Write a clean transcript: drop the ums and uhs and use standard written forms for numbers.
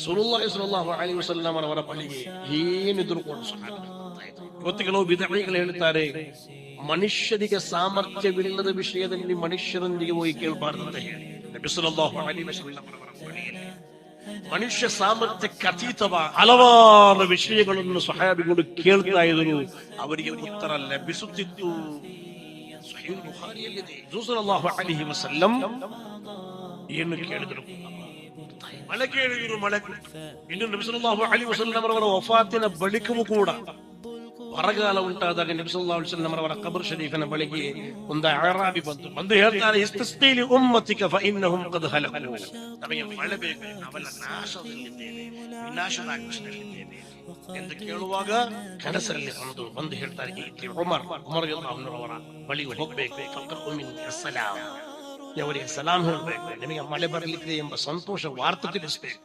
ರಸೂಲುಲ್ಲಾಹಿ ಸ್ವಲ್ಲಲ್ಲಾಹು ಅಲೈಹಿ ವಸಲ್ಲಂ ಅವರ ಬಳಿಗೆ ಏನಿದ್ರು ಕೂಡ ಇವತ್ತು ಕೆಲವು ಬಿದಅಗಳು ಹೇಳ್ತಾರೆ, ಮನುಷ್ಯನಿಗೆ ಸಾಮರ್ಥ್ಯವಿಲ್ಲದ ವಿಷಯದಲ್ಲಿ ಮನುಷ್ಯರೊಂದಿಗೆ ಹೋಗಿ ಕೇಳಬಾರ್ದಂತ ಹೇಳಿ. ನಬಿ ಸಲ್ಲಲ್ಲಾಹು ಅಲೈಹಿ ವಸಲ್ಲಂ ಅವರ ಬಳಿಯಲ್ಲಿ ಮನುಷ್ಯ ಸಾಮರ್ಥ್ಯಕ್ಕೆ ಅತೀತವಾದ ಹಲವಾರು ವಿಷಯಗಳನ್ನು ಸಹಾಬಿಗಳು ಕೇಳ್ತಾ ಇದ್ರು, ಅವರಿಗೆ ಉತ್ತರ ಲಭಿಸುತ್ತಿತ್ತು. ಸಹೀಹ್ ಬುಖಾರಿಯಲ್ಲಿದೆ, ಸಲ್ಲಲ್ಲಾಹು ಅಲೈಹಿ ವಸಲ್ಲಂ ಏನು ಕೇಳಿದ್ರು? ಮಳೆ ಕೇಳಿದ್ರು, ಮಳೆ. ಇನ್ನು ನಬಿ ಸಲ್ಲಲ್ಲಾಹು ಅಲೈಹಿ ವಸಲ್ಲಂ ಅವರ ವಫಾತಿನ ಬಳಿಕವೂ ಕೂಡ ಬರಗಾಲ ಉಂಟಾದಾಗ ನಬಿ ಸಲ್ಲಲ್ಲಾಹು ಅಲೈಹಿ ವಸಲ್ಲಂ ಅವರ ಕಬರ್ ಶರೀಫಿನ ಬಳಿಗೆ ಒಂದು ಅರಾಬಿ ಬಂದು ಹೇಳ್ತಾರೆ, ಇಸ್ತಸ್ಕೀಲಿ ಉಮ್ಮತಿಕ ಫಇನ್ನಹುಂ ಖದ್ ಹಲಕು. ನಮಗೆ ಮಳೆ ಬೇಕು, ನಾವೆಲ್ಲ ನಾಶದಲ್ಲಿದ್ದೇವೆ, ವಿನಾಶನಾಗಿದ್ದೇವೆ ಎಂದು ಕೇಳುವಾಗ ಕನಸಲ್ಲಿ ಬಂದು ಹೇಳ್ತಾರೆ, ಉಮರ್ ಅವರ ಬಳಿಗೆ ಹೋಗ್ಬೇಕು, ಅವರಿಗೆ ಸಲಾಂ ಹೇಳಬೇಕು, ನಿಮಗೆ ಮಳೆ ಬರಲಿದೆ ಎಂಬ ಸಂತೋಷ ವಾರ್ತೆ ತಿಳಿಸಬೇಕು.